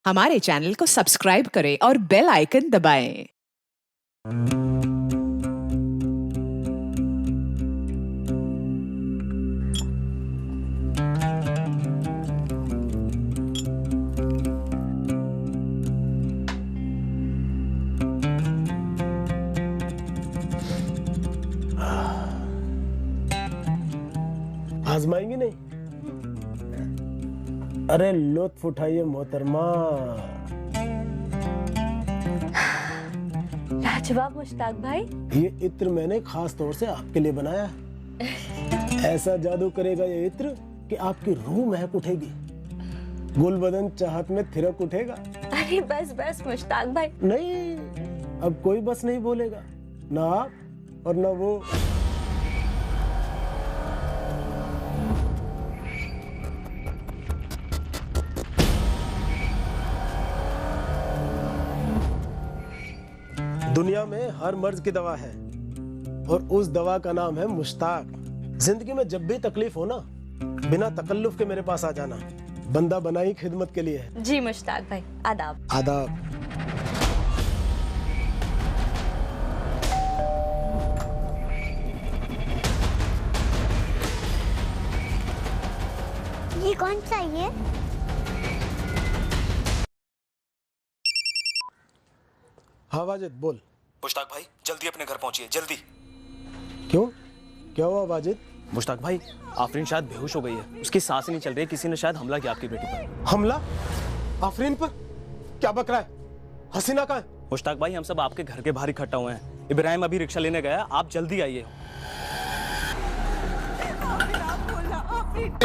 हमारे चैनल को सब्सक्राइब करें और बेल आइकन दबाएं। आजमाएंगे नहीं? अरे लुत्फ उठाइए मोहतरमा। लाजवाब मुश्ताक भाई। ये इत्र मैंने खास तौर से आपके लिए बनाया है। ऐसा जादू करेगा ये इत्र कि आपकी रूह महक उठेगी, गुलबदन चाहत में थिरक उठेगा। अरे बस बस मुश्ताक भाई। नहीं, अब कोई बस नहीं बोलेगा, ना आप और ना वो। दुनिया में हर मर्ज की दवा है और उस दवा का नाम है मुश्ताक। जिंदगी में जब भी तकलीफ हो ना, बिना तकल्लुफ के मेरे पास आ जाना। बंदा बनाई खिदमत के लिए है। जी मुश्ताक भाई, आदाब। आदाब। ये कौन सा है? हाँ वाजिद बोल। मुश्ताक भाई जल्दी अपने घर पहुंचिए, जल्दी। क्यों, क्या हुआ वाजिद? मुश्ताक भाई, आफरीन शायद बेहोश हो गई है, उसकी सांस नहीं चल रही, किसी ने शायद हमला किया आपकी बेटी पर। हमला? आफरीन पर? क्या बक रहा है? हसीना कहाँ है? मुश्ताक भाई, हम सब आपके घर के बाहर इकट्ठा हुए हैं। इब्राहिम अभी रिक्शा लेने गया, आप जल्दी आइए।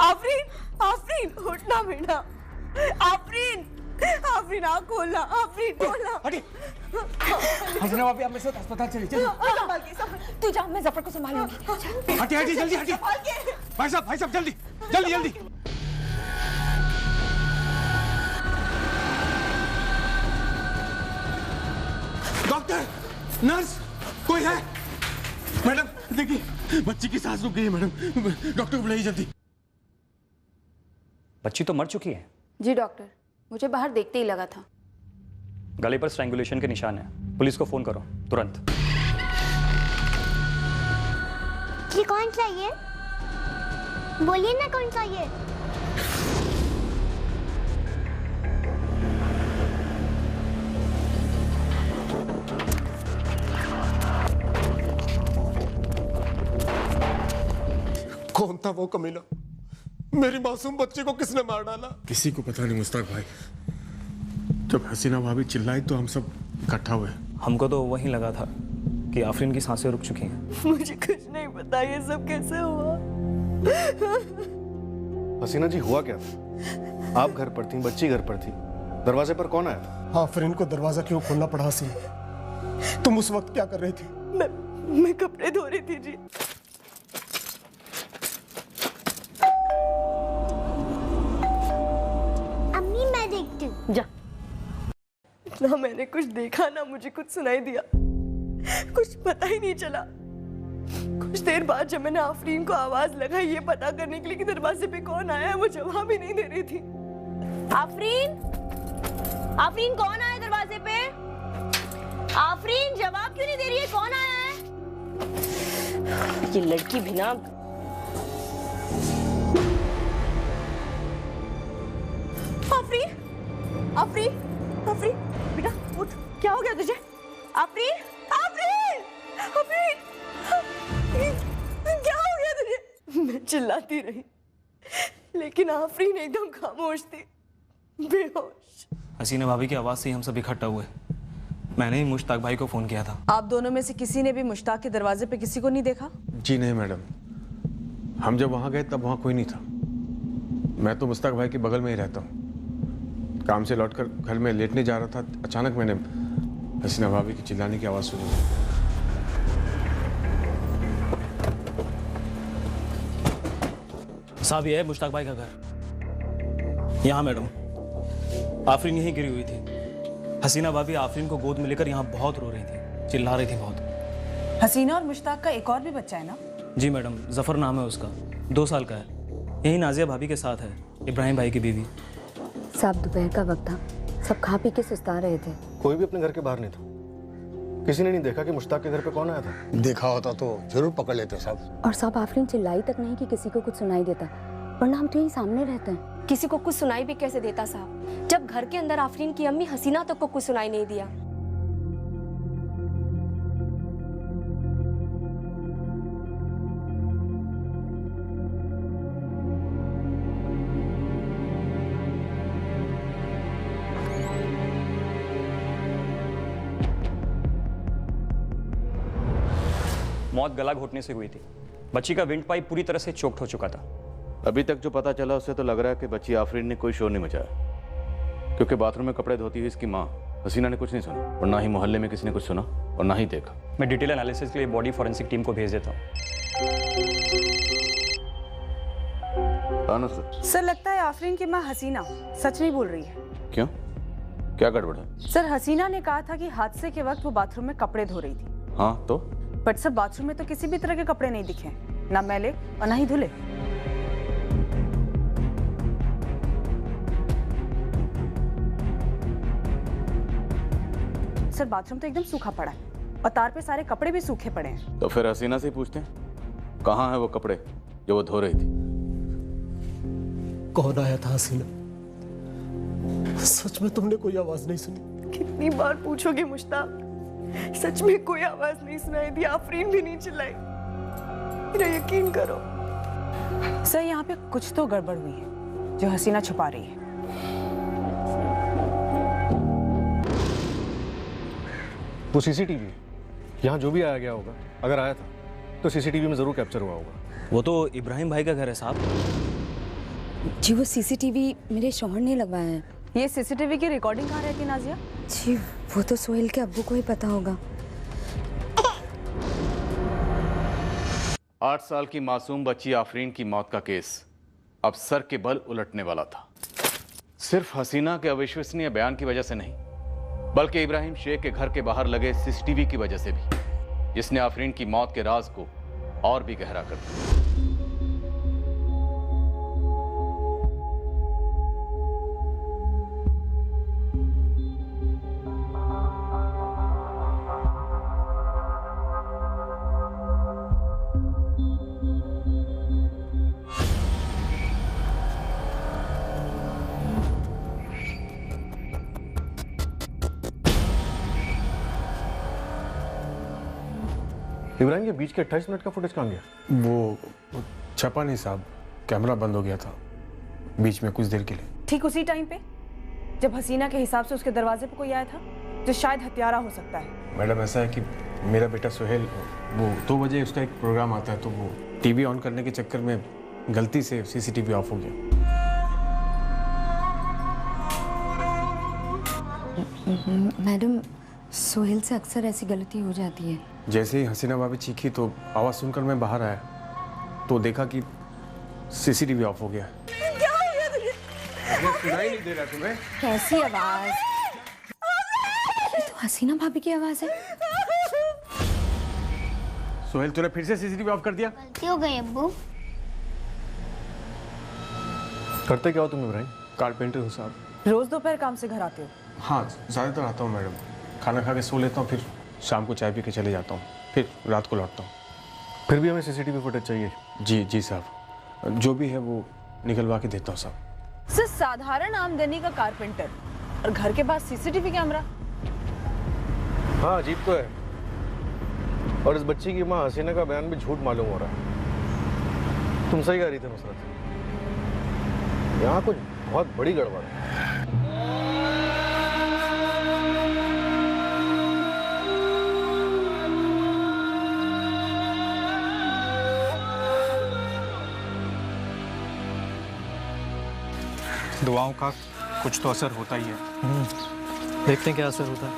आफरीन, आफरीन, उठना बेटा। आफरीन, आफरीन आँख खोलना, आफरीन खोलना। हटी। हसीना भाभी, आप मेरे साथ अस्पताल चलिए, चलिए। तू जा, मैं जफर को संभालूंगी। हटी हटी, जल्दी हटी। भाई साहब जल्दी जल्दी जल्दी। डॉक्टर, नर्स, कोई है? मैडम देखिए, बच्ची की सांस रुक गई है मैडम, डॉक्टर को बुलाइए जल्दी। बच्ची तो मर चुकी है। जी डॉक्टर, मुझे बाहर देखते ही लगा था। गले पर स्ट्रैंगुलेशन के निशान है, पुलिस को फोन करो तुरंत। ये कौन सा है? बोलिए ना कौन सा है? कौन था वो कमीना? मेरी मासूम बच्चे को किसने मार डाला? किसी को पता नहीं मुश्ताक भाई। जब हसीना भाभी चिल्लाई तो हम सब इकट्ठा हुए। हमको तो वहीं लगा था कि आफरीन की सांसें रुक चुकी हैं। मुझे कुछ नहीं पता ये सब कैसे हुआ। हसीना जी, हुआ क्या? आप घर पर थी, बच्ची घर पर थी, दरवाजे पर कौन आया था? आफरीन को दरवाजा क्यों खोलना पड़ा? हसीन, तुम उस वक्त क्या कर रही थी? मैं कपड़े धो रही थी जी। अम्मी मैं देखती हूँ। जा। ना मैंने कुछ देखा ना मुझे कुछ सुनाई दिया, कुछ पता ही नहीं चला। कुछ देर बाद जब मैंने आफरीन को आवाज लगाई ये पता करने के लिए कि दरवाजे पे कौन आया है, वो जवाब ही नहीं दे रही थी। आफरीन, आफरीन कौन आया दरवाजे पे? आफरीन जवाब क्यों नहीं दे रही है? कौन आया है? ये लड़की भी ना। आफरीन, आफरीन, आफरीन, बेटा उठ, क्या हो गया तुझे? आफरीन, आफरीन, आफरीन, आफरीन, क्या हो गया तुझे? मैं चिल्लाती रही, लेकिन आफरीन एकदम खामोश थी, बेहोश। हसीना भाभी की आवाज़ से ही हम सब इकट्ठा हुए। मैंने ही मुश्ताक भाई को फ़ोन किया था। आप दोनों में से किसी ने भी मुश्ताक के दरवाजे पे किसी को नहीं देखा? जी नहीं मैडम, हम जब वहां गए तब वहां कोई नहीं था। मैं तो मुश्ताक भाई के बगल में ही रहता हूँ। काम से लौटकर घर में लेटने जा रहा था, अचानक मैंने हसीना भाभी की चिल्लाने की आवाज सुनी। साहब, ये है मुश्ताक भाई का घर। यहाँ मैडम, आफरीन यहीं गिरी हुई थी। हसीना भाभी आफरीन को गोद में लेकर यहाँ बहुत रो रही थी, चिल्ला रही थी बहुत। हसीना और मुश्ताक का एक और भी बच्चा है ना? जी मैडम, जफर नाम है उसका, 2 साल का है। यही नाजिया भाभी के साथ है, इब्राहिम भाई की बीवी। साहब दोपहर का वक्त था, सब खा पी के सुस्ता रहे थे। कोई भी अपने घर के बाहर नहीं था। किसी ने नहीं देखा कि मुश्ताक के घर पे कौन आया था। देखा होता तो जरूर पकड़ लेते साहब। और साहब आफरीन चिल्लाई तक नहीं कि किसी को कुछ सुनाई देता, वरना हम तो यही सामने रहते हैं। किसी को कुछ सुनाई भी कैसे देता साहब, जब घर के अंदर आफरीन की अम्मी हसीना तक को कुछ सुनाई नहीं दिया। मौत गला घोटने से हुई थी। बच्ची का विंड पाइप पूरी तरह से चोक्ड हो चुका था। अभी तक जो पता चला उससे तो लग रहा है कि बच्ची आफरीन ने कोई शोर नहीं मचाया, क्योंकि बाथरूम में कपड़े धोती हुई इसकी माँ हसीना ने कुछ नहीं सुना, और ना ही मोहल्ले में किसी ने कुछ सुना और ना ही देखा। मैं डिटेल एनालिसिस के लिए बॉडी फॉरेंसिक टीम को भेज देता हूँ। सर लगता है आफरीन की माँ हसीना सच नहीं बोल रही है। क्यों, क्या गड़बड़ है? सर हसीना ने कहा था कि हादसे के वक्त वो बाथरूम में कपड़े धो रही थी। हाँ तो? बट सर बाथरूम में तो किसी भी तरह के कपड़े नहीं दिखे, ना मैले और ना ही धुले। सर बाथरूम तो एकदम सूखा पड़ा है और तार पे सारे कपड़े भी सूखे पड़े हैं। तो फिर हसीना से ही पूछते हैं, कहाँ है वो कपड़े जो वो धो रही थी? कौन आया था हसीना? सच में तुमने कोई आवाज नहीं सुनी? कितनी बार पूछोगे मुश्ताक, सच में कोई आवाज नहीं सुनाई दी, आफरीन भी नहीं चिल्लाई। मेरा यकीन करो। सर यहाँ पे कुछ तो गड़बड़ हुई है जो हसीना छुपा रही है। वो सीसीटीवी, यहाँ जो भी आया गया होगा, अगर आया था तो सीसीटीवी में जरूर कैप्चर हुआ होगा। वो तो इब्राहिम भाई का घर है साहब। जी वो सीसीटीवी मेरे शौहर ने लगवाया है। ये सीसीटीवी की रिकॉर्डिंग कहाँ रहती नाजिया? जी वो तो सोहेल के अब्बू को ही पता होगा। 8 साल की मासूम बच्ची आफरीन की मौत का केस अब सर के बल उलटने वाला था। सिर्फ हसीना के अविश्वसनीय बयान की वजह से नहीं, बल्कि इब्राहिम शेख के घर के बाहर लगे सीसीटीवी की वजह से भी, जिसने आफरीन की मौत के राज को और भी गहरा कर दिया। इब्राहिम के बीच के 28 मिनट का फुटेज कहाँ गया? वो छपा नहीं साहब, कैमरा बंद हो गया था बीच में कुछ देर के लिए। ठीक उसी टाइम पे जब हसीना के हिसाब से उसके दरवाजे पे कोई आया था जो शायद हत्यारा हो सकता है। मैडम ऐसा है कि मेरा बेटा सोहेल, वो 2 बजे उसका एक प्रोग्राम आता है, तो वो टीवी ऑन करने के चक्कर में गलती से सीसीटीवी ऑफ हो गया। मैडम सोहेल से अक्सर ऐसी गलती हो जाती है। जैसे ही हसीना भाभी चीखी तो आवाज सुनकर मैं बाहर आया तो देखा कि सीसीटीवी ऑफ हो गया। क्या हो गया तुझे? सुनाई नहीं दे रहा तुम्हें? कैसी आवाज? ये तो हसीना भाभी की आवाज है। सोहेल तूने फिर से सीसीटीवी ऑफ कर दिया? गलती हो गई अब्बू। करते क्या हो तुम इब्राहिम? कारपेंटर हूँ साहब। रोज दोपहर काम से घर आते हो? हाँ ज़्यादातर आता हूँ मैडम, खाना खा के सो लेता हूँ, फिर शाम को चाय पी के चले जाता हूँ, फिर रात को लौटता हूँ। फिर भी हमें सीसीटीवी फुटेज चाहिए। जी साहब, जो भी है वो निकलवा के देता हूँ साहब। सिर्फ साधारण आमदनी का कारपेंटर और घर के पास सीसीटीवी कैमरा? हाँ अजीब तो है। और इस बच्ची की माँ हसीना का बयान भी झूठ मालूम हो रहा है। तुम सही कह रही थी नुसरत, यहाँ कुछ बहुत बड़ी गड़बड़ है। दुआओं का कुछ तो असर होता ही है। देखते हैं क्या असर होता है।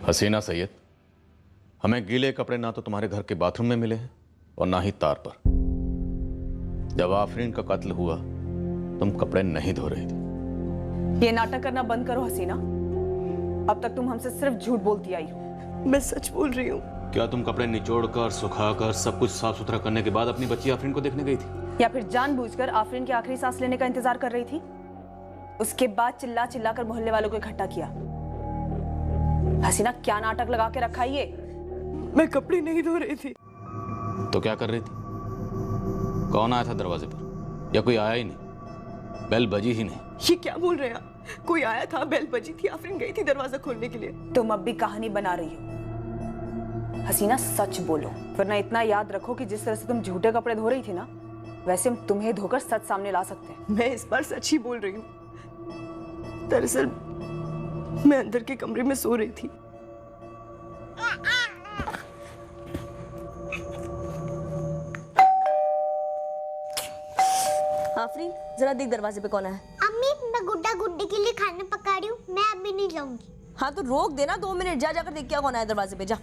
हसीना सैयद, हमें गीले कपड़े ना तो तुम्हारे घर के बाथरूम में मिले हैं और ना ही तार पर। जब आफरीन का कत्ल हुआ तुम कपड़े नहीं धो रही थी। ये नाटक करना बंद करो हसीना। अब तक तुम हमसे सिर्फ झूठ बोलती आई हो। मैं सच बोल रही हूँ। क्या तुम कपड़े निचोड़कर, सुखाकर, सब कुछ साफ सुथरा करने के बाद अपनी बच्ची आफरीन को देखने गई थी? या फिर जानबूझकर आफरीन की आखिरी सांस लेने का इंतजार कर रही थी? उसके बाद चिल्ला चिल्ला कर मोहल्ले वालों को इकट्ठा किया। हसीना, क्या नाटक लगा के रखा ये? मैं कपड़े नहीं धो रही थी। तो क्या कर रही थी? कौन आया था दरवाजे पर? या कोई आया ही नहीं? बेल बजी ही नहीं? ये क्या बोल रहे हैं आप? कोई आया था, बेल बजी थी, आफरीन गई थी दरवाजा खोलने के लिए। तुम अब भी कहानी बना रही हो। हसीना, सच बोलो, वरना इतना याद रखो कि जिस तरह से तुम झूठे कपड़े धो रही थी ना, वैसे हम तुम्हें धोकर सच सामने ला सकते हैं। मैं इस बार सच ही बोल रही हूँ। दरअसल मैं अंदर के कमरे में सो रही थी। आफरीन, जरा देख दरवाजे पे कौन है। अम्मी, मैं गुड्डा गुड्डी के लिए खाना पका रही हूँ, मैं अभी नहीं जाऊंगी। हाँ तो रोक देना, 2 मिनट जा जाकर देख क्या कौन आया दरवाजे पे, जा।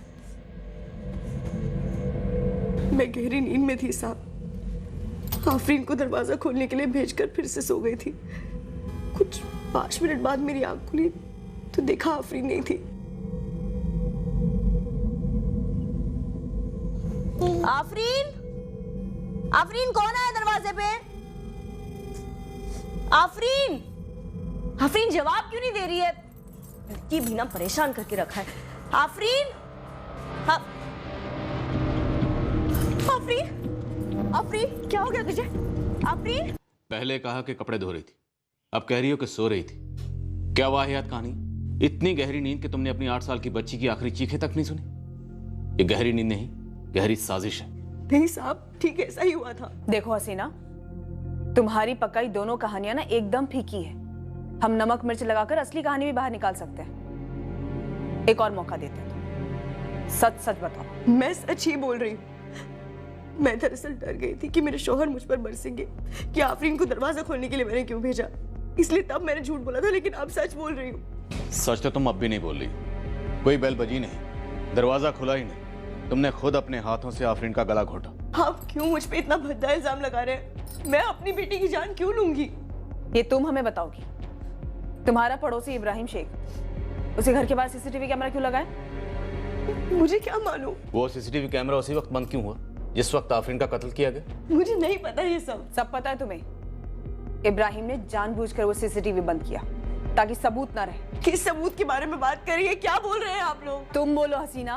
मैं गहरी नींद में थी साहब। आफरीन को दरवाजा खोलने के लिए भेजकर फिर से सो गई थी। कुछ 5 मिनट बाद मेरी आंख खुली तो देखा आफरीन नहीं थी। आफरीन, आफरीन कौन आया दरवाजे पे? आफरीन, आफरीन जवाब क्यों नहीं दे रही है? लड़की भी ना परेशान करके रखा है। आफरीन, आफरीन, आफरीन क्या हो गया तुझे? आफरीन, पहले कहा कि कपड़े धो रही थी, अब कह रही हो कि सो रही थी। क्या वाहियात कहानी! इतनी गहरी नींद कि तुमने अपनी 8 साल की बच्ची की आखिरी चीखें तक नहीं सुनी। ये गहरी नींद नहीं, गहरी साजिश है। नहीं साहब, ठीक ऐसा ही हुआ था। देखो हसीना, तुम्हारी पकाई दोनों कहानियां ना एकदम फीकी है। हम नमक मिर्च लगाकर असली कहानी भी बाहर निकाल सकते हैं। एक और मौका देते हैं। सच सच बताओ। मैं सच ही बोल रही हूँ। मैं दरअसल डर गई थी कि मेरे शौहर मुझ पर बरसेंगे कि आफरीन को दरवाजा खोलने के लिए मैंने क्यों भेजा, इसलिए तब मैंने झूठ बोला था, लेकिन अब सच बोल रही हूँ। सच तो तुम अब भी नहीं बोल रही। कोई बेल बजी नहीं, दरवाजा खुला ही नहीं, तुमने खुद अपने हाथों से आफरीन का गला घोटा। आप क्यों मुझ पे इतना भद्दा इल्जाम लगा रहे हैं? मैं अपनी बेटी की जान क्यों लूंगी? ये तुम हमें बताओगी। तुम्हारा पड़ोसी इब्राहिम शेख, उसे घर के बाहर सीसीटीवी कैमरा क्यों लगाए? मुझे क्या मालूम? वो सीसीटीवी कैमरा उसी वक्त बंद क्यों हुआ जिस वक्त आफरीन का कत्ल किया गया? मुझे नहीं पता ये सब। सब पता है तुम्हें। इब्राहिम ने जानबूझकर वो सीसीटीवी बंद किया ताकि सबूत ना रहे। किस सबूत के बारे में बात कर रही है? क्या बोल रहे हैं आप लोग? तुम बोलो हसीना,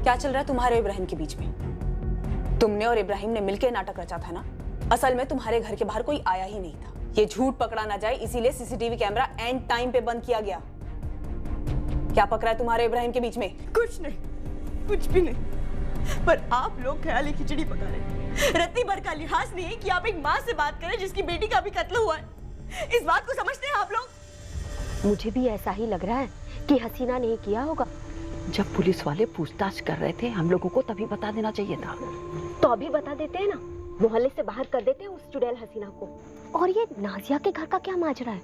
क्या चल रहा है तुम्हारे इब्राहिम के बीच में? तुमने और इब्राहिम ने मिलकर नाटक रचा था ना। असल में तुम्हारे घर के बाहर कोई आया ही नहीं था। ये झूठ पकड़ा ना जाए इसीलिए सीसीटीवी कैमरा एंड टाइम पे बंद किया गया। क्या पकड़ा है तुम्हारे इब्राहिम के बीच में? कुछ नहीं, कुछ भी नहीं। पर आप लोग ख्याली खिचड़ी पका रहे हैं। रत्ती भर का लिहाज नहीं है कि आप एक माँ से बात करें जिसकी बेटी का भी कत्ल हुआ है। इस बात को समझते हैं आप लोग? मुझे भी ऐसा ही लग रहा है कि हसीना ने किया होगा। जब पुलिस वाले पूछताछ कर रहे थे हम लोगों को तभी बता देना चाहिए था। तो अभी बता देते हैं ना, मोहल्ले से बाहर कर देते हैं उस चुड़ैल हसीना को। और ये नाजिया के घर का क्या माजरा है?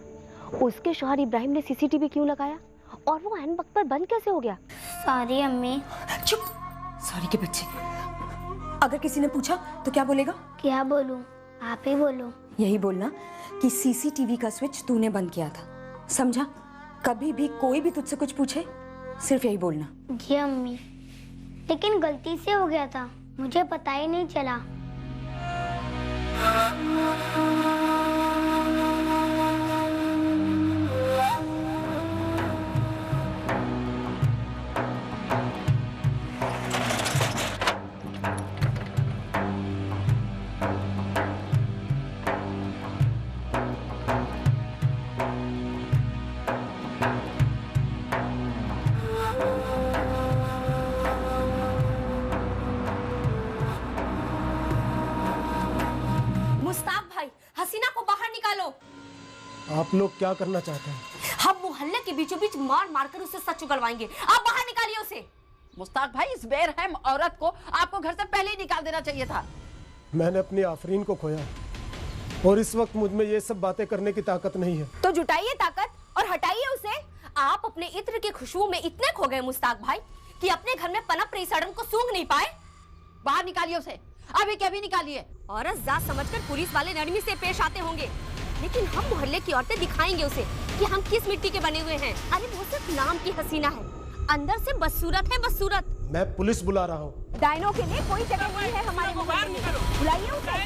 उसके शौहर इब्राहिम ने सीसीटीवी क्यों लगाया और वो ऐन वक्त पर बंद कैसे हो गया? सॉरी अम्मी। चुप, सॉरी के बच्चे। अगर किसी ने पूछा तो क्या बोलेगा? क्या बोलूं? आप ही बोलो। यही बोलना कि सीसीटीवी का स्विच तूने बंद किया था, समझा? कभी भी कोई भी तुझसे कुछ पूछे सिर्फ यही बोलना। जी अम्मी, लेकिन गलती से हो गया था, मुझे पता ही नहीं चला। आप लोग क्या करना चाहते हैं? हम मोहल्ले के बीचों बीच मार मार कर उसे सच उगलवाएंगे। आप बाहर निकालिए उसे। मुस्ताक भाई, इस बेरहम औरत को आपको घर से पहले ही निकाल देना चाहिए था। मैंने अपनी आफरीन को खोया और इस वक्त मुझ में ये सब बातें करने की ताकत नहीं है। तो जुटाइए ताकत और हटाइए उसे। आप अपने इत्र की खुशबू में इतने खो गए मुस्ताक भाई कि अपने घर में पनप रही सड़न को सूंघ नहीं पाए। बाहर निकालिए उसे, अभी के अभी निकालिए। औरत जात समझकर पुलिस वाले नरमी से पेश आते होंगे, लेकिन हम मोहल्ले की औरतें दिखाएंगे उसे कि हम किस मिट्टी के बने हुए हैं। अरे वो सिर्फ नाम की हसीना है, अंदर से बदसूरत है, बदसूरत। मैं पुलिस बुला रहा हूँ। डायनो के लिए कोई जगह नहीं है हमारे मोहल्ले में। बुलाइए उसे।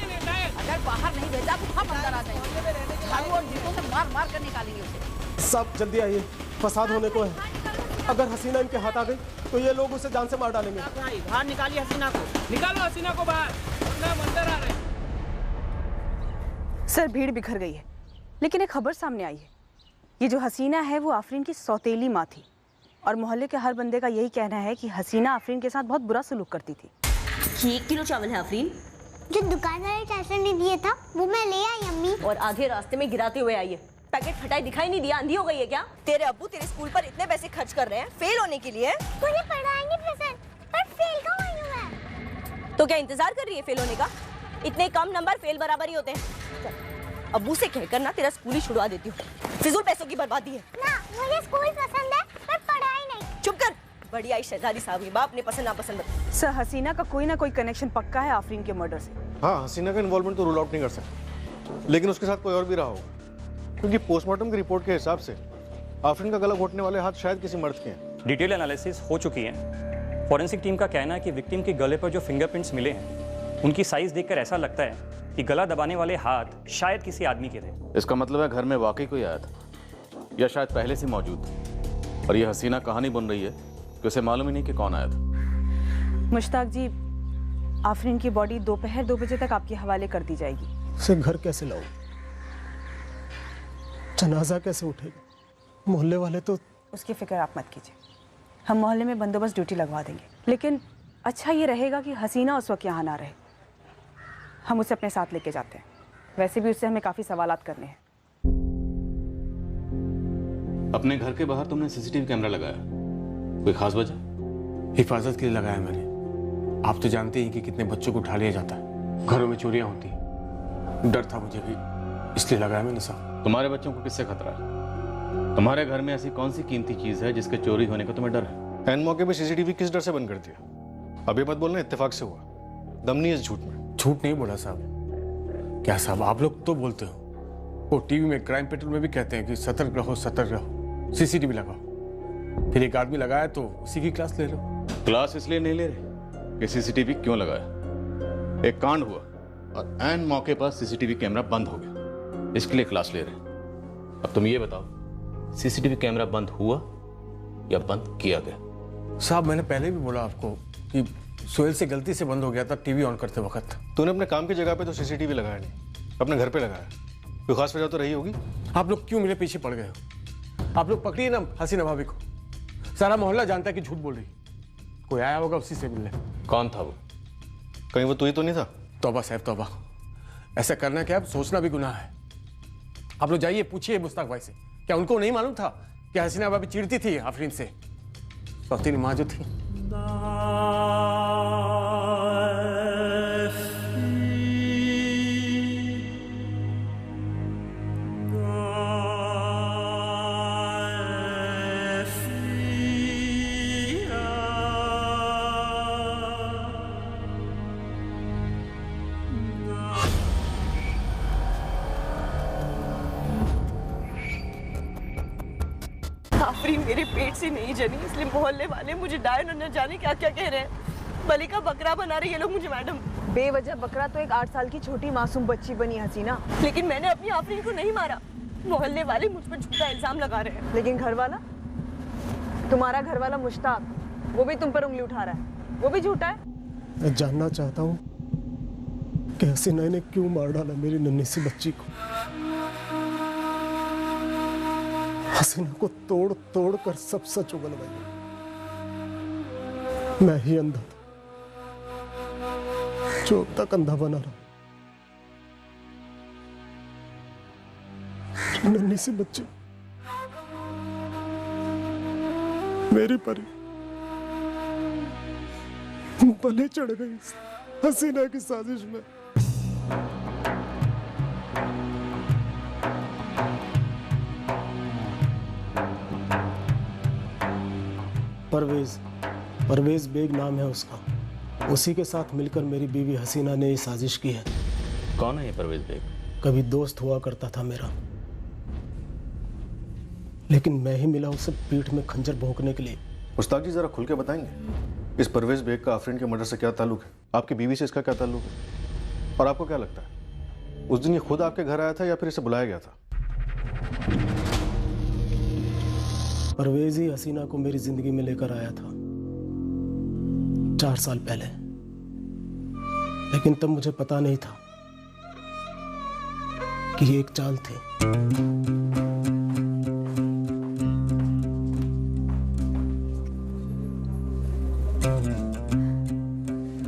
अगर बाहर नहीं भेजा तो हम अंदर आ जाएंगे। झाड़ू और जूतों से मार मार कर निकालेंगे उसे। सब जल्दी आइए, फसाद होने को है। अगर हसीना इनके हाथ आ गई तो ये लोग उसे जान से मार डालेंगे। बाहर निकालिए हसीना को, निकालो हसीना को बाहर, वरना अंदर आ रहे हैं। सर भीड़ बिखर गई है, लेकिन एक खबर सामने आई है। ये जो हसीना है वो आफरीन की सौतेली माँ थी, और मोहल्ले के हर बंदे का यही कहना है कि हसीना आफरीन के साथ बहुत बुरा सलूक करती थी। 1 किलो चावल है आफरीन। जो दुकानदार ने चाचा ने दिया था वो मैं ले आई अम्मी। और आधे रास्ते में गिराते हुए आई है। पैकेट फटाई दिखाई नहीं दिया, अंधी हो गई है क्या? तेरे अब्बू तेरे स्कूल पर इतने पैसे खर्च कर रहे हैं फेल होने के लिए। मुझे पढ़ाएंगे प्रेजेंट, पर फेल क्यों हुई हूं मैं? तो क्या इंतजार कर रही है फेल होने का? इतने कम नंबर फेल बराबर ही होते हैं। अब्बू से कहकर ना तेरा स्कूल ही छुड़वा देती हूँ। फिजूल पैसों की बर्बादी है ना। मुझे स्कूल पसंद है पर पढ़ाई नहीं। चुप कर। बड़ी आई शहजादी साहब की बाप ने पसंद नापसंद बता। सर हसीना का कोई ना कोई कनेक्शन पक्का है आफरीन के मर्डर से। हाँ, हसीना का इन्वॉल्वमेंट तो रूल आउट नहीं कर सकते, लेकिन उसके साथ कोई और भी रहा होगा, क्योंकि पोस्टमार्टम की रिपोर्ट के हिसाब से आफरीन का गला घोटने वाले हाथ शायद किसी मर्द के हैं। डिटेल एनालिसिस हो चुकी है। फॉरेंसिक टीम का कहना है कि विक्टिम के गले पर जो फिंगरप्रिंट्स मिले हैं उनकी साइज देखकर ऐसा लगता है कि गला दबाने वाले हाथ शायद किसी आदमी के थे। इसका मतलब है घर में वाकई कोई आया था या शायद पहले से मौजूद था, और ये हसीना कहानी बन रही है कि उसे मालूम ही नहीं कि कौन आया था। मुश्ताक जी, आफरीन की बॉडी दोपहर 2 बजे तक आपके हवाले कर दी जाएगी। उसे घर कैसे लाऊं? जनाजा कैसे उठेगा? मोहल्ले वाले तो। उसकी फिक्र आप मत कीजिए, हम मोहल्ले में बंदोबस्त ड्यूटी लगवा देंगे। लेकिन अच्छा ये रहेगा कि हसीना उस वक्त यहाँ ना रहे, हम उसे अपने साथ लेके जाते हैं। वैसे भी उससे हमें काफी सवालात करने हैं। अपने घर के बाहर तुमने सीसीटीवी कैमरा लगाया, कोई खास वजह? हिफाजत के लिए लगाया मैंने। आप तो जानते हैं कि कितने बच्चों को उठा लिया जाता है, घरों में चोरियां होती हैं। डर था मुझे भी, इसलिए लगाया मैंने साहब। तुम्हारे बच्चों को किससे खतरा है? तुम्हारे घर में ऐसी कौन सी कीमती चीज है जिसके चोरी होने का तुम्हें डर है? एन मौके पे सीसीटीवी किस डर से बंद कर दिया? अभी मत बोलना इत्तेफाक से हुआ, दम नहीं है इस झूठ में। झूठ नहीं बोला साहब। क्या साहब, आप लोग तो बोलते हो, वो टीवी में क्राइम पेट्रोल में भी कहते हैं कि सतर्क रहो, सतर्क रहो, सीसीटीवी लगाओ। फिर एक आदमी लगाया तो उसी की क्लास ले लो। क्लास इसलिए नहीं ले रहे कि सीसीटीवी क्यों लगाया। एक कांड हुआ और एन मौके पर सीसीटीवी कैमरा बंद हो गया, इसके लिए क्लास ले रहे। अब तुम ये बताओ, सीसीटीवी कैमरा बंद हुआ या बंद किया गया? साहब मैंने पहले भी बोला आपको कि सोहेल से गलती से बंद हो गया था टीवी ऑन करते वक्त। तूने अपने काम की जगह पे तो सीसीटीवी लगाया नहीं, अपने घर पे लगाया। कोई खास वजह तो रही होगी। आप लोग क्यों मेरे पीछे पड़ गए हो? आप लोग पकड़िए ना हसीना भाभी को, सारा मोहल्ला जानता है कि झूठ बोल रही। कोई आया होगा उसी से मिलने। कौन था वो? कहीं वो तू ही तो नहीं था? तौबा साहब तौबा, ऐसा करना क्या, सोचना भी गुनाह है। आप लोग जाइए पूछिए मुश्ताक भाई से, क्या उनको नहीं मालूम था कि हसीना भाभी चिढ़ती थी आफरीन से? सौतेली माँ जो थी। आफरीन मेरे पेट से नहीं जनी, इसलिए मोहल्ले वाले मुझे डायन न जाने क्या क्या कह रहे हैं। बलि का बकरा बना रहे ये लोग मुझे मैडम। बेवजह बकरा तो एक 8 साल की छोटी मासूम बच्ची बनी हसीना। लेकिन मैंने अपनी आफरीन को नहीं मारा। मोहल्ले वाले मुझ पर झूठा इल्जाम लगा रहे हैं। लेकिन घर वाला, तुम्हारा घर वाला मुश्ताक, वो भी तुम पर उंगली उठा रहा है, वो भी झूठा है। मैं जानना चाहता हूँ कि हसीना ने क्यों मार डाला मेरी नन्ही सी बच्ची को। हसीना को तोड़ तोड़ कर सब सच उगलवाया। मैं ही अंधा था जो अब तक अंधा बना रहा। नन्ही सी बच्ची मेरी परी बलि चढ़ गई हसीना की साजिश में। परवेज बेग नाम है उसका। उसी के साथ मिलकर मेरी बीवी हसीना ने ये साजिश की है। कौन है ये परवेज बेग? कभी दोस्त हुआ करता था मेरा, लेकिन मैं ही मिला उसे पीठ में खंजर भोंकने के लिए मुश्ताक जी जरा खुल के बताएंगे इस परवेज बेग का आफरीन के मर्डर से क्या ताल्लुक है? आपकी बीवी से इसका क्या ताल्लुक है? और आपको क्या लगता है उस दिन ये खुद आपके घर आया था या फिर इसे बुलाया गया था? परवेज ही हसीना को मेरी जिंदगी में लेकर आया था 4 साल पहले, लेकिन तब मुझे पता नहीं था कि ये एक चाल थी।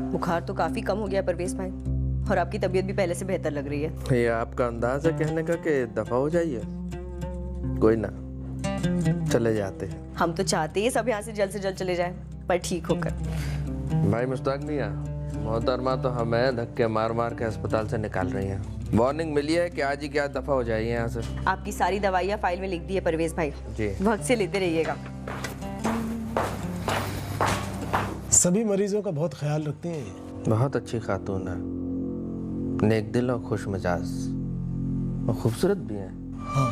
बुखार तो काफी कम हो गया परवेज भाई, और आपकी तबीयत भी पहले से बेहतर लग रही है। ये आपका अंदाज है कहने का कि दफा हो जाइए? कोई ना, चले जाते हैं। हम तो चाहते हैं सब यहाँ से जल्द चले जाएं, पर ठीक होकर। भाई मुश्ताक मियां, मोहतरमा तो हमें धक्के मार मार के अस्पताल से निकाल रही हैं। वार्निंग मिली है कि आज ही क्या दफा हो जाइए यहाँ से। आपकी सारी दवाइयाँ फाइल में लिख दी है परवेज भाई जी, वक्त से लेते रहिएगा। सभी मरीजों का बहुत ख्याल रखते हैं। बहुत अच्छी खातून है, नेक दिल और खुश मिजाज, और खूबसूरत भी है। हाँ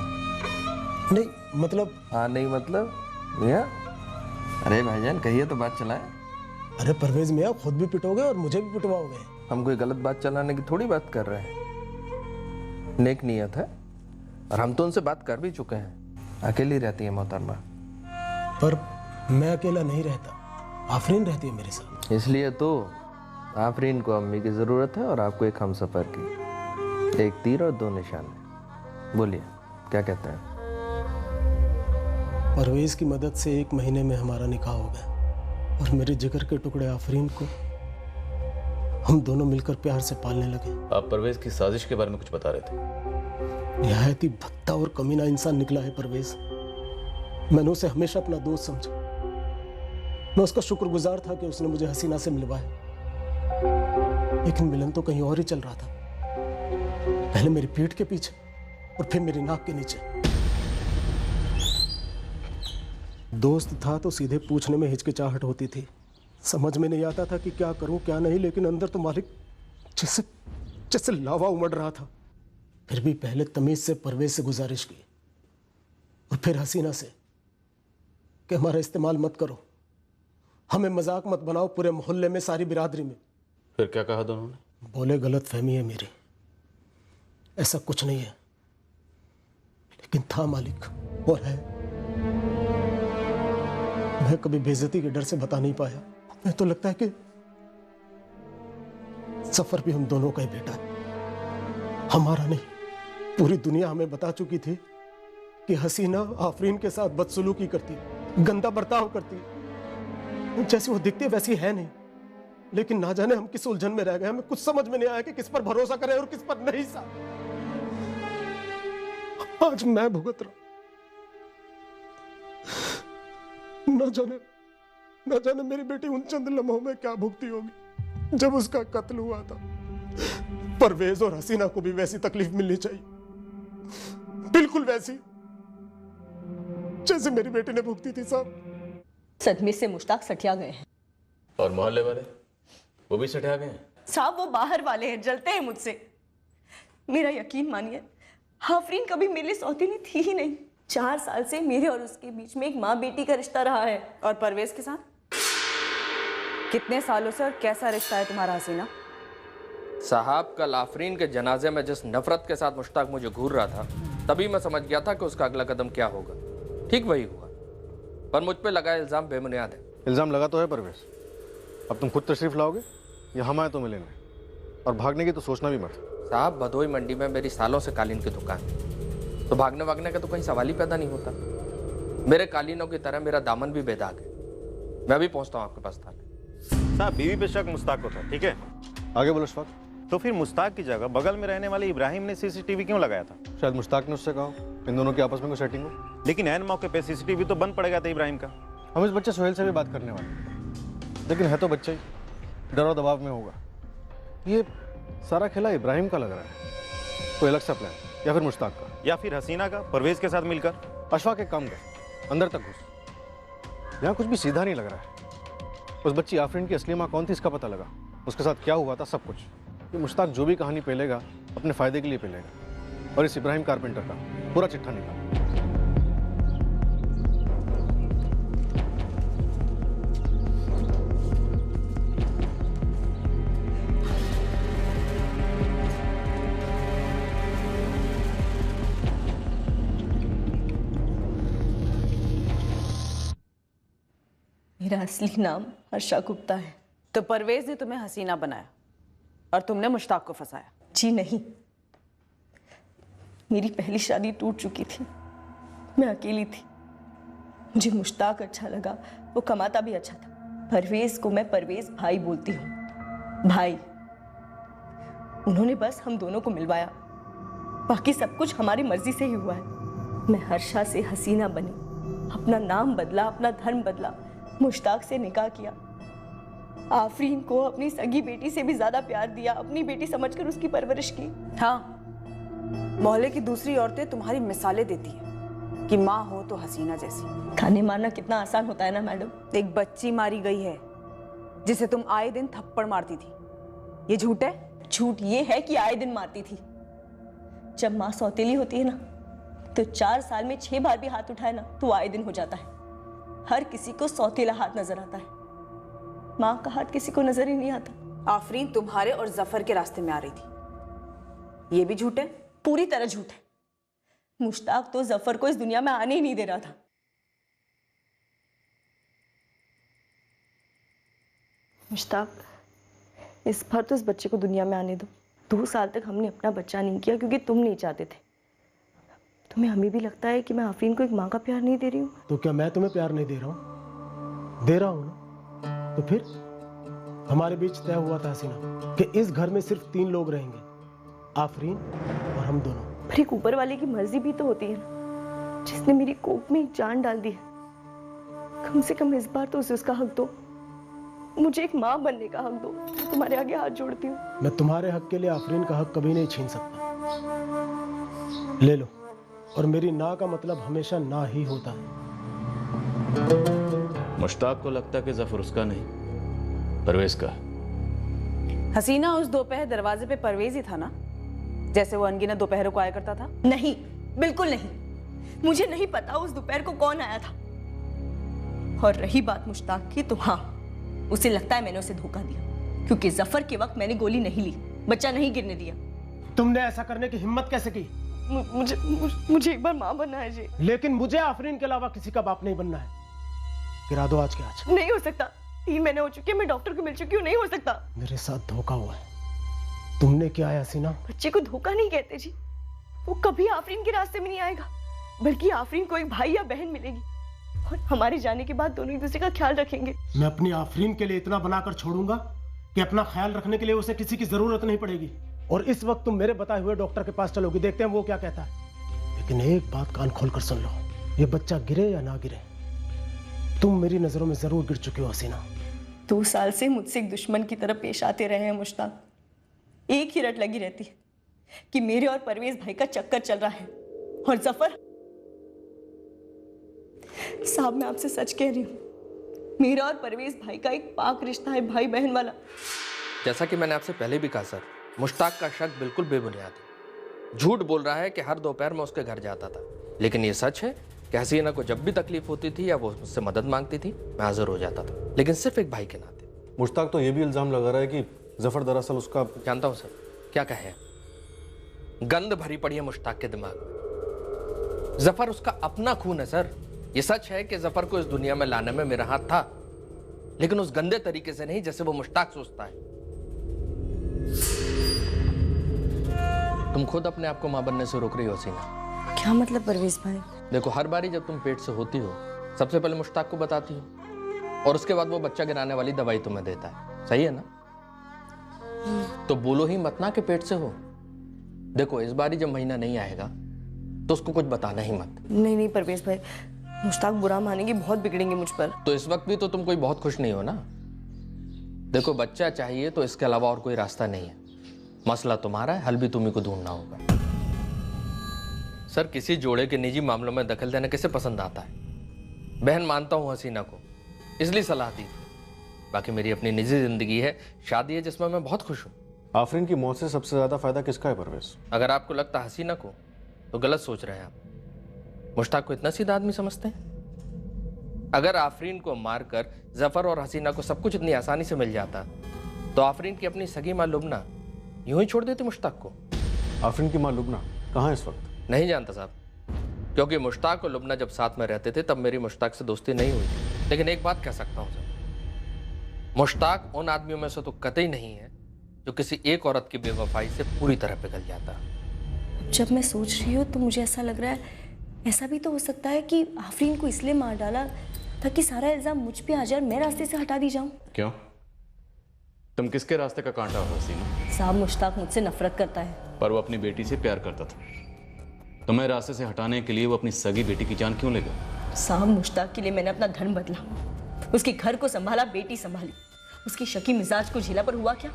नहीं मतलब, हाँ नहीं मतलब मियां? अरे भाईजान कहिए तो बात चलाए। अरे परवेज मियां, खुद भी पिटोगे और मुझे भी पिटवाओगे। हम कोई गलत बात चलाने की थोड़ी बात कर रहे हैं, नेक नियत है, और हम तो उनसे बात कर भी चुके हैं। अकेली रहती है मोहतरमा। पर मैं अकेला नहीं रहता, आफरीन रहती है मेरे साथ। इसलिए तो आफरीन को अम्मी की ज़रूरत है और आपको एक हमसफ़र की। एक तीर और 2 निशाने। बोलिए क्या कहते हैं? परवेज की मदद से 1 महीने में हमारा निकाह हो गया, और मेरे जिगर के टुकड़े आफरीन को हम दोनों मिलकर प्यार से पालने लगे। आप परवेज की साजिश के बारे में कुछ बता रहे थे। निहायत ही भद्दा और कमीना इंसान निकला है परवेज। मैंने उसे हमेशा अपना दोस्त समझा। मैं उसका शुक्रगुजार था कि उसने मुझे हसीना से मिलवाया, लेकिन मिलन तो कहीं और ही चल रहा था। पहले मेरी पीठ के पीछे और फिर मेरी नाक के नीचे। दोस्त था तो सीधे पूछने में हिचकिचाहट होती थी, समझ में नहीं आता था कि क्या करूं क्या नहीं, लेकिन अंदर तो मालिक जैसे लावा उमड़ रहा था। फिर भी पहले तमीज से परवेज से गुजारिश की, और फिर हसीना से कि हमारा इस्तेमाल मत करो, हमें मजाक मत बनाओ पूरे मोहल्ले में, सारी बिरादरी में। फिर क्या कहा दोनों ने? बोले गलत फहमी है मेरी, ऐसा कुछ नहीं है। लेकिन था मालिक, और है। मैं कभी बेइज्जती के डर से बता नहीं पाया। मैं तो लगता है कि सफर भी हम दोनों का ही बेटा है, हमारा नहीं। पूरी दुनिया हमें बता चुकी थी कि हसीना आफरीन के साथ बदसलूकी करती, गंदा बर्ताव करती, जैसी वो दिखती वैसी है नहीं। लेकिन ना जाने हम किस उलझन में रह गए, हमें कुछ समझ में नहीं आया कि किस पर भरोसा करें और किस पर नहीं। आज मैं भुगत रहा, न जाने मेरी बेटी उन चंद लम्हों में क्या भुगती होगी जब उसका कत्ल हुआ था। परवेज और हसीना को भी वैसी तकलीफ मिलनी चाहिए, बिल्कुल वैसी जैसे मेरी बेटी ने भुगती थी। साहब सदमे से मुश्ताक सठिया गए हैं। और मोहल्ले वाले वो भी सठिया गए हैं? साहब वो बाहर वाले हैं, जलते हैं मुझसे। मेरा यकीन मानिए, आफरीन कभी मेरे लिए सौतेली थी ही नहीं। 4 साल से मेरे और उसके बीच में एक माँ बेटी का रिश्ता रहा है। और परवेज के साथ कितने सालों से और कैसा रिश्ता है तुम्हारा हसीना? साहब कल आफरीन के जनाजे में जिस नफरत के साथ मुश्ताक मुझे घूर रहा था, तभी मैं समझ गया था कि उसका अगला कदम क्या होगा। ठीक वही हुआ, पर मुझ पे लगाया इल्ज़ाम बेबुनियाद है। इल्ज़ाम लगा तो है परवेज, अब तुम खुद तशरीफ लाओगे या हम आए तो मिलेंगे, और भागने की तो सोचना भी मत। साहब भदोई मंडी में मेरी सालों से कालीन की दुकान है, तो भागने वागने का तो कहीं सवाल ही पैदा नहीं होता। मेरे कालीनों की तरह मेरा दामन भी बेदाग है। मैं भी पहुंचता हूं आपके पास थाने। साहब बीवी पे शक मुश्ताक को था, ठीक है? आगे बोलो शफाक। तो फिर मुश्ताक की जगह बगल में रहने वाले इब्राहिम ने सीसीटीवी क्यों लगाया था? शायद मुश्ताक ने उससे कहा इन दोनों की आपस में कोई सेटिंग हो। लेकिन ऐन मौके पे सीसीटीवी तो बंद पड़ गया था इब्राहिम का। हम इस बच्चे सोहेल से भी बात करने वाले, लेकिन है तो बच्चे ही, डर और दबाव में होगा। ये सारा खेला इब्राहिम का लग रहा है, कोई अलग सा प्लान, या फिर मुश्ताक का, या फिर हसीना का परवेज के साथ मिलकर। अशफाक एक काम कर, अंदर तक घुस, यहाँ कुछ भी सीधा नहीं लग रहा है। उस बच्ची आफरीन की असली माँ कौन थी इसका पता लगा, उसके साथ क्या हुआ था, सब कुछ। ये मुश्ताक जो भी कहानी पेलेगा अपने फायदे के लिए पेलेगा, और इस इब्राहिम कारपेंटर का पूरा चिट्ठा निकाल। मेरा असली नाम हर्षा गुप्ता है। तो परवेज ने तुम्हें हसीना बनाया और तुमने मुश्ताक को फंसाया? जी नहीं, मेरी पहली शादी टूट चुकी थी, मैं अकेली थी। मुझे मुश्ताक अच्छा लगा, वो कमाता भी अच्छा था। परवेज को मैं परवेज भाई बोलती हूँ, भाई। उन्होंने बस हम दोनों को मिलवाया, बाकी सब कुछ हमारी मर्जी से ही हुआ है। मैं हर्षा से हसीना बनी, अपना नाम बदला, अपना धर्म बदला, मुश्ताक से निकाह किया। आफरीन को अपनी सगी बेटी से भी ज्यादा प्यार दिया, अपनी बेटी समझकर उसकी परवरिश की। हाँ, मोहल्ले की दूसरी औरतें तुम्हारी मिसालें देती हैं कि माँ हो तो हसीना जैसी। खाने मारना कितना आसान होता है ना मैडम। एक बच्ची मारी गई है जिसे तुम आए दिन थप्पड़ मारती थी, ये झूठ है? झूठ ये है कि आए दिन मारती थी। जब माँ सौतेली होती है ना, तो 4 साल में 6 बार भी हाथ उठाए ना तो आए दिन हो जाता है। हर किसी को सौतेला हाथ नजर आता है, माँ का हाथ किसी को नजर ही नहीं आता। आफरीन तुम्हारे और जफर के रास्ते में आ रही थी, ये भी झूठ है? पूरी तरह झूठ है। मुश्ताक तो जफर को इस दुनिया में आने ही नहीं दे रहा था। मुश्ताक, इस बार तो इस बच्चे को दुनिया में आने दो। 2 साल तक हमने अपना बच्चा नहीं किया क्योंकि तुम नहीं चाहते थे। तुम्हें हमें भी लगता है कि मैं आफरीन को एक माँ का प्यार नहीं दे रही हूँ? तो क्या मैं तुम्हें प्यार नहीं दे रहा हूँ? दे रहा हूँ ना। तो फिर हमारे बीच तय हुआ था हसीना कि इस घर में सिर्फ 3 लोग रहेंगे, आफरीन और हम दोनों। पर एक ऊपर वाले की मर्जी भी तो होती है ना, जिसने मेरी कोख में एक जान डाल दी है। कम से कम इस बार तो उसे उसका हक दो, मुझे एक माँ बनने का हक दो। मैं तुम्हारे आगे हाथ जोड़ती हूँ। मैं तुम्हारे हक के लिए आफरीन का हक कभी नहीं छीन सकता। ले लो, और मेरी ना का मतलब हमेशा ना ही होता है। मुश्ताक को लगता कि जफर उसका नहीं, परवेज का। हसीना उस दोपहर दरवाजे पे परवेज ही था ना, जैसे वो अनगिनत दोपहरों को आया करता था? नहीं, बिल्कुल नहीं। मुझे नहीं पता उस दोपहर को कौन आया था। और रही बात मुश्ताक की, तो हाँ, उसे लगता है मैंने उसे धोखा दिया, क्योंकि जफर के वक्त मैंने गोली नहीं ली, बच्चा नहीं गिरने दिया। तुमने ऐसा करने की हिम्मत कैसे की? मुझे एक बार माँ बनना है जी। लेकिन मुझे आफरीन के अलावा किसी का बाप नहीं बनना है। गिरा दो आज के आज। नहीं हो सकता, 3 महीने हो चुके हैं, मैं डॉक्टर को मिल चुकी हूँ, नहीं हो सकता। मेरे साथ धोखा हुआ है। तुमने क्या है हसीना? बच्चे को धोखा नहीं कहते जी, वो कभी आफरीन के रास्ते में नहीं आएगा, बल्कि आफरीन को एक भाई या बहन मिलेगी, और हमारे जाने के बाद दोनों एक दूसरे का ख्याल रखेंगे। मैं अपनी आफरीन के लिए इतना बनाकर छोड़ूंगा कि अपना ख्याल रखने के लिए उसे किसी की जरूरत नहीं पड़ेगी। और इस वक्त तुम मेरे बताए हुए डॉक्टर के पास चलोगी, देखते हैं वो क्या कहता है। लेकिन एक बात कान खोलकर सुन लो, ये बच्चा गिरे या ना गिरे, तुम मेरी नजरों में जरूर गिर चुकी हो हसीना। 2 साल से मुझसे एक दुश्मन की तरह पेश आते रहे हैं मुश्ताक। एक ही रट लगी रहती है कि मेरे और परवेज भाई का चक्कर चल रहा है। और जफर साहब, मैं आपसे सच कह रही हूँ, मेरा और परवेज भाई का एक पाक रिश्ता है, भाई बहन वाला। जैसा कि मैंने आपसे पहले भी कहा सर, मुश्ताक का शक बिल्कुल बेबुनियाद है। झूठ बोल रहा है कि हर दोपहर में उसके घर जाता था, लेकिन ये सच है कि हसीना को जब भी तकलीफ होती थी या वो मुझसे मदद मांगती थी, मैं हाजिर हो जाता था, लेकिन सिर्फ एक भाई के नाते। मुश्ताक तो ये भी इल्जाम लगा रहा है कि जफर दरअसल उसका। जानता हूँ सर, क्या कहे, गंद भरी पड़ी है मुश्ताक के दिमाग में। जफर उसका अपना खून है सर। ये सच है कि जफर को इस दुनिया में लाने में मेरा हाथ था, लेकिन उस गंदे तरीके से नहीं जैसे वो मुश्ताक सोचता है। तुम खुद अपने आप को मां बनने से रोक रही हो हसीना। क्या मतलब परवेज भाई? देखो, हर बारी जब तुम पेट से होती हो, सबसे पहले मुश्ताक को बताती हो, और उसके बाद वो बच्चा गिराने वाली दवाई तुम्हें देता है, सही है ना? तो बोलो ही मत ना कि पेट से हो। देखो, इस बारी जब महीना नहीं आएगा तो उसको कुछ बताना ही मत। नहीं नहीं परवेज भाई, मुश्ताक बुरा मानेंगे, बहुत बिगड़ेंगे मुझ पर। तो इस वक्त भी तो तुम कोई बहुत खुश नहीं हो ना। देखो, बच्चा चाहिए तो इसके अलावा और कोई रास्ता नहीं है। मसला तुम्हारा है, हल भी तुम्ही को ढूंढना होगा। सर, किसी जोड़े के निजी मामलों में दखल देना किसे पसंद आता है? बहन मानता हूं हसीना को, इसलिए सलाह दी। बाकी मेरी अपनी निजी जिंदगी है, शादी है जिसमें मैं बहुत खुश हूं। आफरीन की मौत से सबसे ज्यादा फायदा किसका है परवेज? अगर आपको लगता हसीना को, तो गलत सोच रहे हैं आप। मुश्ताक को इतना सीधा आदमी समझते हैं? अगर आफरीन को मारकर जफर और हसीना को सब कुछ इतनी आसानी से मिल जाता, तो आफरीन की अपनी सगी मां लुबना यूं ही छोड़ देती मुश्ताक को। आफरीन की मां लुबना कहाँ है इस वक्त? नहीं जानता साहब, क्योंकि मुश्ताक और लुबना जब साथ में रहते थे तब मेरी मुश्ताक से दोस्ती नहीं हुई थी। लेकिन एक बात कह सकता हूं सर, मुश्ताक उन आदमियों में से तो कतई नहीं है जो किसी एक औरत की बेवफाई से पूरी तरह पिघल जाता। जब मैं सोच रही हूँ तो मुझे ऐसा लग रहा है ऐसा भी तो हो सकता है कि आफरीन को इसलिए मार डाला ताकि सारा इल्जाम मुझ पे आ जाए और मैं रास्ते से हटा दी जाऊं। क्यों? तुम किसके रास्ते का कांटा हो हसीना? साहब, मुश्ताक मुझसे नफरत करता है। पर वो अपनी बेटी से प्यार करता था। तुम्हें रास्ते से हटाने के लिए वो अपनी सगी बेटी की जान क्यों ले गया? साहब, मुश्ताक के लिए मैंने अपना धर्म बदला, उसके घर को संभाला, बेटी संभाली, उसकी शकी मिजाज को झेला, पर हुआ क्या?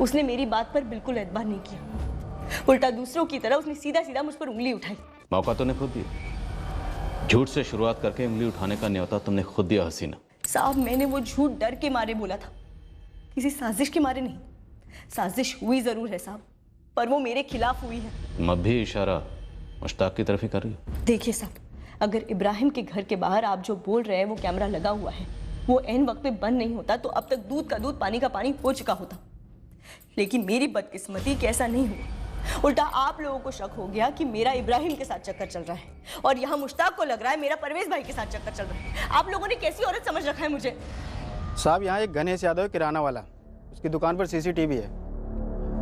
उसने मेरी बात पर बिल्कुल एतबार नहीं किया। उल्टा दूसरों की तरह उसने सीधा सीधा मुझ पर उंगली उठाई। मौका तुमने खुद दिया। झूठ से शुरुआत करके उंगली उठाने का न्योता तुमने खुद दिया हसीना। साहब, मैंने वो झूठ डर के मारे बोला था, किसी साजिश के मारे नहीं। साजिश हुई जरूर है साहब, पर वो मेरे खिलाफ हुई है। तुम अब भी इशारा मुश्ताक की तरफ ही कर रही हो। देखिए साहब, अगर इब्राहिम के घर के बाहर आप जो बोल रहे हैं वो कैमरा लगा हुआ है, वो ऐन वक्त पे बंद नहीं होता तो अब तक दूध का दूध पानी का पानी हो चुका होता। लेकिन मेरी बदकिस्मती कि ऐसा नहीं हुआ। उल्टा आप लोगों को शक हो गया कि मेरा इब्राहिम के साथ चक्कर चल रहा है और यहाँ मुश्ताक को लग रहा है मेरा परवेज भाई के साथ चक्कर चल रहा है। आप लोगों ने कैसी औरत समझ रखा है मुझे? साहब, यहाँ एक गणेश यादव किराना वाला, उसकी दुकान पर सीसीटीवी है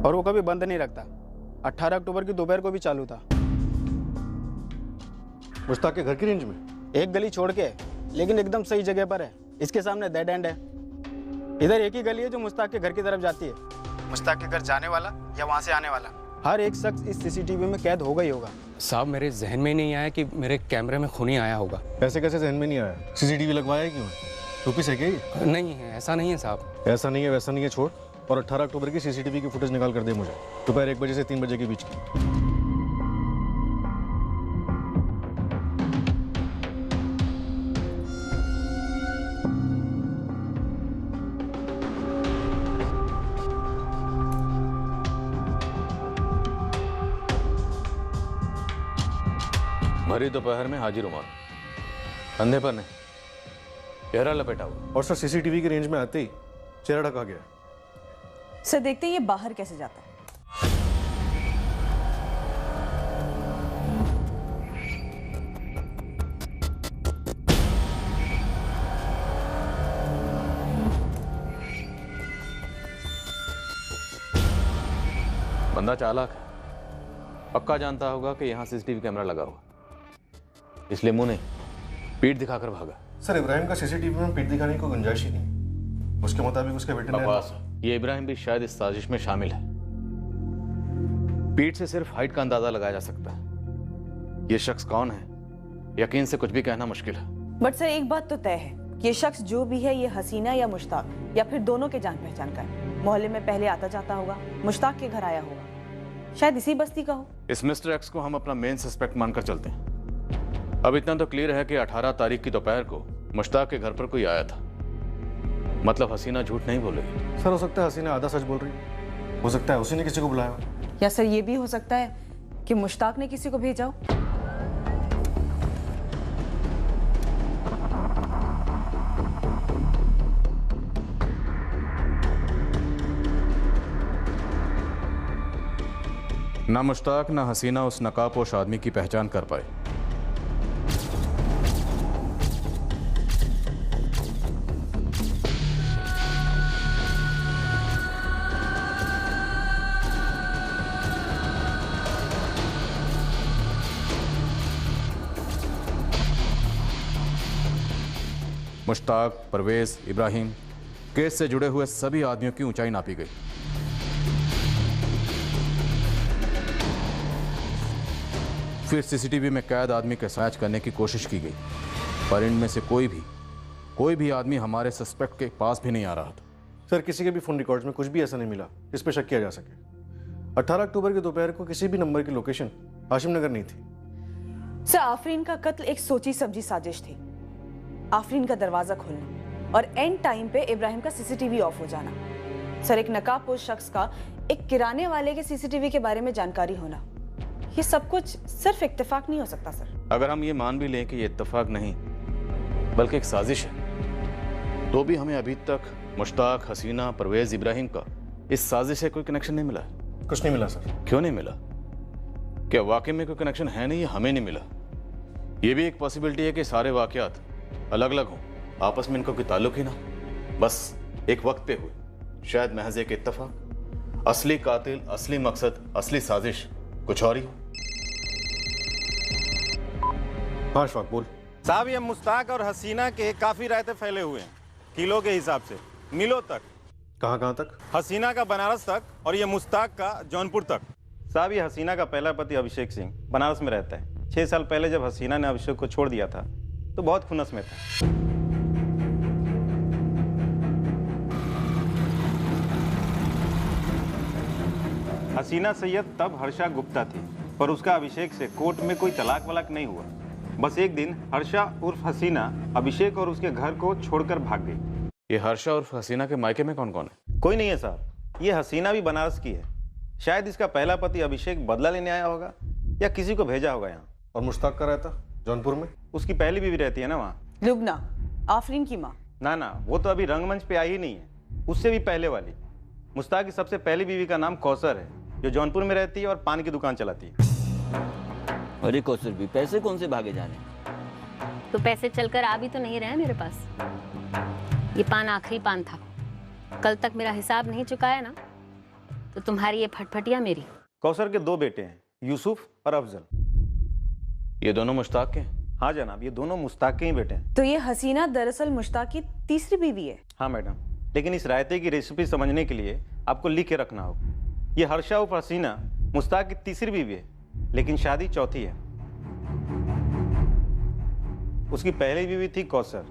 और वो कभी बंद नहीं रखता। 18 अक्टूबर की दोपहर को भी चालू था। मुश्ताक के घर की रेंज में? एक गली छोड़ के, लेकिन एकदम सही जगह पर है। इसके सामने डेड एंड है। इधर एक ही गली है जो मुश्ताक के घर की तरफ जाती है। मुश्ताक के घर जाने वाला या वहाँ से आने वाला हर एक शख्स इस सीसीटीवी में कैद होगा ही होगा। साहब, मेरे जहन में नहीं आया कि मेरे कैमरे में खूनी आया होगा। ऐसे कैसे जहन में नहीं आया? सीसीटीवी लगवाया है क्यों? टोपी से क्या ये? नहीं है, ऐसा नहीं है साहब। ऐसा नहीं है, वैसा नहीं है, छोड़। और 18 अक्टूबर की सीसीटीवी की फुटेज निकाल कर दे मुझे, दोपहर 1 बजे से 3 बजे के बीच की। भरी दोपहर में हाजिर उमर, कंधे पर नहीं, चेहरा लपेटा हुआ। और सर सीसीटीवी की रेंज में आते ही चेहरा ढका गया। सर, देखते हैं ये बाहर कैसे जाता है। बंदा चालाक है, पक्का जानता होगा कि यहाँ सीसीटीवी कैमरा लगा हुआ, इसलिए मुंह नहीं पीठ दिखाकर भागा। सर, इब्राहिम का सीसीटीवी में पीठ दिखाने की कोई गुंजाइश ही नहीं। उसके मुताबिक उसके बेटे ने ये इब्राहिम भी शायद इस साजिश में शामिल है। पीठ से सिर्फ हाइट का अंदाजा लगाया जा सकता है। ये शख्स कौन है, यकीन से कुछ भी कहना मुश्किल है। बट सर, एक बात तो तय है, ये शख्स जो भी है, ये हसीना या मुश्ताक या फिर दोनों के जान पहचान का है। मोहल्ले में पहले आता जाता होगा, मुश्ताक के घर आया होगा, शायद इसी बस्ती का हो। इस मिस्टर एक्स को हम अपना मेन सस्पेक्ट मानकर चलते हैं। अब इतना तो क्लियर है कि 18 तारीख की दोपहर को मुश्ताक के घर पर कोई आया था। मतलब हसीना झूठ नहीं बोलेगी। सर, हो सकता है हसीना आधा सच बोल रही है। हो सकता है उसी ने किसी को बुलाया। या सर, ये भी हो सकता है कि मुश्ताक ने किसी को भेजा हो। ना मुश्ताक ना हसीना उस नकाबपोश आदमी की पहचान कर पाए। मुश्ताक, परवेज, इब्राहिम, केस से जुड़े हुए सभी आदमियों की ऊंचाई नापी गई। फिर सीसीटीवी में कैद आदमी के मैच करने की कोशिश की गई, पर इनमें से कोई भी आदमी हमारे सस्पेक्ट के पास भी नहीं आ रहा था। सर, किसी के भी फोन रिकॉर्ड्स में कुछ भी ऐसा नहीं मिला जिस पे शक किया जा सके। 18 अक्टूबर की दोपहर को किसी भी नंबर की लोकेशन हाशिम नगर नहीं थी। सर, आफरीन का कत्ल एक सोची समझी साजिश थी। आफरीन का दरवाजा खोलना और एंड टाइम पे इब्राहिम का सीसीटीवी ऑफ हो जाना। सर, एक नकाबपोश शख्स का एक किराने वाले के सीसीटीवी के बारे में जानकारी होना, ये सब कुछ सिर्फ इत्तेफाक नहीं हो सकता सर। अगर हम ये मान भी लें कि ये इत्तेफाक नहीं बल्कि एक साजिश है, तो भी हमें अभी तक मुश्ताक, हसीना, परवेज, इब्राहिम का इस साजिश से कोई कनेक्शन नहीं मिला है। कुछ नहीं मिला सर। क्यों नहीं मिला? क्या वाकई में कोई कनेक्शन है नहीं, हमें नहीं मिला? ये भी एक पॉसिबिलिटी है कि सारे वाकयात अलग अलग हों, आपस में इनका कोई ताल्लुक ही ना, बस एक वक्त पे हुए। शायद महज एक इत्तेफाक। असली कातिल, असली मकसद, असली साजिश कुछ और ही हो। हाँ अशफाक बोल। साहब ये मुश्ताक और हसीना के काफी रायते फैले हुए हैं, किलो के हिसाब से, मिलों तक। कहाँ तक? हसीना का बनारस तक और ये मुश्ताक का जौनपुर तक। साहब ये हसीना का पहला पति अभिषेक सिंह बनारस में रहता है। 6 साल पहले जब हसीना ने अभिषेक को छोड़ दिया था तो बहुत खुनस में था। हसीना सैयद तब हर्षा गुप्ता थी, पर उसका अभिषेक से कोर्ट में कोई तलाक वलाक नहीं हुआ। बस एक दिन हर्षा उर्फ हसीना अभिषेक और उसके घर को छोड़कर भाग गई। ये हर्षा उर्फ हसीना के मायके में कौन कौन है? कोई नहीं है साहब। ये हसीना भी बनारस की है। शायद इसका पहला पति अभिषेक बदला लेने आया होगा या किसी को भेजा होगा यहाँ। और मुश्ताक का रहता जौनपुर में? उसकी पहली बीवी रहती है ना वहाँ। लुबना, आफरीन की माँ। ना, वो तो अभी रंगमंच पे आई ही नहीं है, उससे भी पहले वाली। मुश्ताक की सबसे पहली बीवी का नाम कौसर है, जो जौनपुर में रहती है और पान की दुकान चलाती है। अरे कौसर भी, पैसे कौन से भागे जाने? तो पैसे चलकर आ भी तो नहीं रहे मेरे पास। ये पान आखिरी पान था। कल तक मेरा हिसाब नहीं चुकाया ना तो तुम्हारी ये फटफटिया मेरी। कौसर के 2 बेटे हैं, यूसुफ और अफजल। ये दोनों मुश्ताक के? हाँ जनाब, ये दोनों मुश्ताक के ही बेटे हैं। तो ये हसीना दरअसल मुश्ताक की तीसरी बीवी है? हाँ मैडम, लेकिन इस रायते की रेसिपी समझने के लिए आपको लिख के रखना होगा। ये हर्षा उर्फ हसीना मुश्ताक की तीसरी बीवी है, लेकिन शादी चौथी है। उसकी पहली बीवी थी कौसर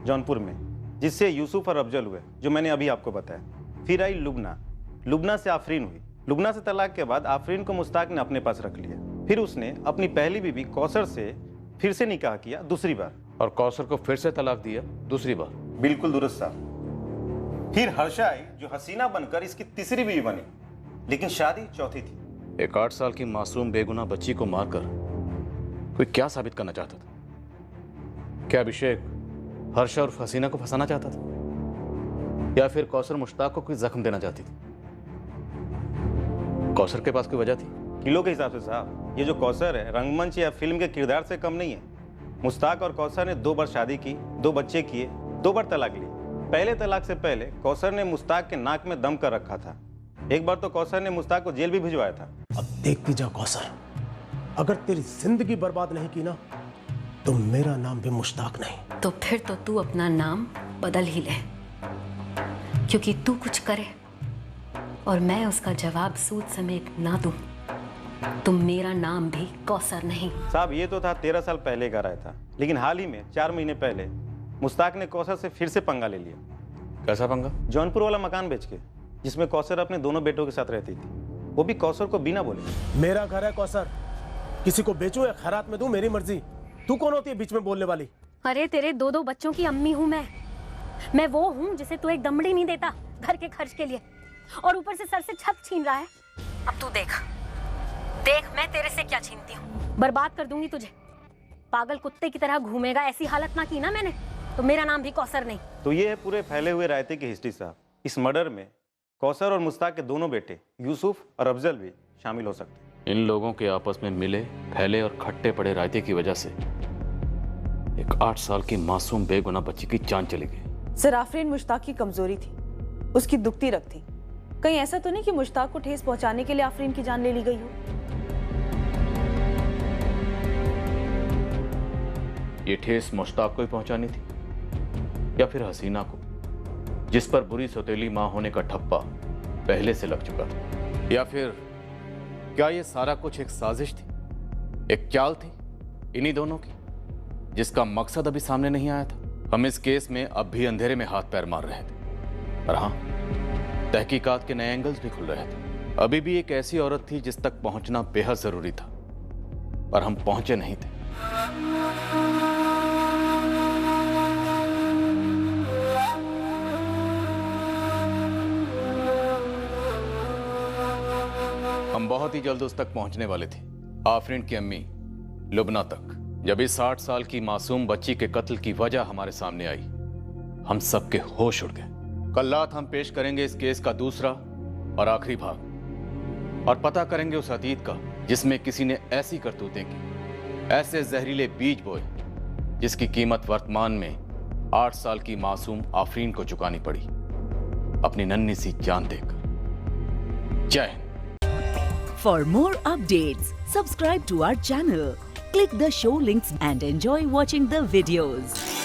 जौनपुर में, जिससे यूसुफ और अफजल हुए, जो मैंने अभी आपको बताया। फिर आई लुबना से आफरीन हुई। लुबना से तलाक के बाद आफरीन को मुश्ताक ने अपने पास रख लिया। फिर उसने अपनी पहली बीवी कौसर से फिर से निकाह किया दूसरी बार। और कौसर को फिर से तलाक दिया दूसरी बार? बिल्कुल दुरुस्त साहब। फिर हर्षा आई, जो हसीना बनकर इसकी तीसरी बीवी बनी, लेकिन शादी चौथी थी। एक 8 साल की मासूम बेगुनाह बच्ची को मारकर कोई क्या साबित करना चाहता था? क्या अभिषेक हर्षा और हसीना को फंसाना चाहता था, या फिर कौसर मुश्ताक को कोई जख्म देना चाहती थी? कौसर के पास कोई वजह थी? किलो के हिसाब से साहब, ये जो कौसर है रंगमंच या फिल्म के किरदार से कम नहीं है। मुश्ताक और कौसर ने 2 बार शादी की, 2 बच्चे किए, 2 बार तलाक ली। पहले तलाक से पहले कौसर ने मुश्ताक के नाक में दम कर रखा था। एक बार तो कौसर ने मुश्ताक को जेल भी भिजवाया था। अब देखती जा कौसर, अगर तेरी जिंदगी बर्बाद नहीं की ना तो मेरा नाम भी मुश्ताक नहीं। तो फिर तो तू अपना नाम बदल ही ले, क्योंकि तू कुछ करे और मैं उसका जवाब सूद समेत ना दूं तो मेरा नाम भी कौसर नहीं। साहब ये तो था 13 साल पहले का राय था, लेकिन हाल ही में 4 महीने पहले मुश्ताक ने कौसर से फिर से पंगा ले लिया। कैसा पंगा? जौनपुर वाला मकान बेच के, जिसमें कौसर अपने दोनों बेटों के साथ रहती थी, वो भी कौसर को बिना बोले। मेरा घर है कौसर, किसी को बेचूं या खैरात में दूं मेरी मर्जी। तू कौन होती है बीच में बोलने वाली? अरे तेरे 2 बच्चों की अम्मी हूँ मैं वो हूँ जिसे तू एक दमड़ी नहीं देता घर के खर्च के लिए, और ऊपर से सर से छत छीन रहा है। अब तू देख मैं तेरे से क्या छीनती हूँ। बर्बाद कर दूंगी तुझे। पागल कुत्ते की तरह घूमेगा, ऐसी हालत ना की ना मैंने तो मेरा नाम भी कौसर नहीं। तो ये है पूरे फैले हुए रायते की हिस्ट्री साहब। इस मर्डर में कौसर और मुश्ताक के दोनों बेटे यूसुफ और अफजल भी शामिल हो सकते हैं। इन लोगों के आपस में मिले, फैले और खट्टे पड़े रायते की वजह से एक 8 साल की मासूम बेगुनाह बच्ची की जान चली गई। सर आफरीन मुश्ताक की कमजोरी थी, उसकी दुखती रग थी। कहीं ऐसा तो नहीं कि मुश्ताक को ठेस पहुंचाने के लिए आफरीन की जान ले ली गई हो? ये ठेस मुश्ताक को ही पहुंचानी थी या फिर हसीना को, जिस पर बुरी सौतेली मां होने का ठप्पा पहले से लग चुका था? या फिर क्या ये सारा कुछ एक साजिश थी, एक चाल थी इन्हीं दोनों की, जिसका मकसद अभी सामने नहीं आया था? हम इस केस में अब भी अंधेरे में हाथ पैर मार रहे थे, और हाँ, तहकीकात के नए एंगल्स भी खुल रहे थे। अभी भी एक ऐसी औरत थी जिस तक पहुंचना बेहद जरूरी था, पर हम पहुंचे नहीं थे। हम बहुत ही जल्द उस तक पहुंचने वाले थे, आफरीन की अम्मी लुबना तक। जब इस 8 साल की मासूम बच्ची के कत्ल की वजह हमारे सामने आई, हम सबके होश उड़ गए। कल रात हम पेश करेंगे इस केस का दूसरा और आखिरी भाग, और पता करेंगे उस अतीत का जिसमें किसी ने ऐसी करतूतें की, ऐसे जहरीले बीज बोए, जिसकी कीमत वर्तमान में 8 साल की मासूम आफरीन को चुकानी पड़ी अपनी नन्ही सी जान देकर। जय Hind. For more updates, subscribe to our channel, click the show links and enjoy watching the videos.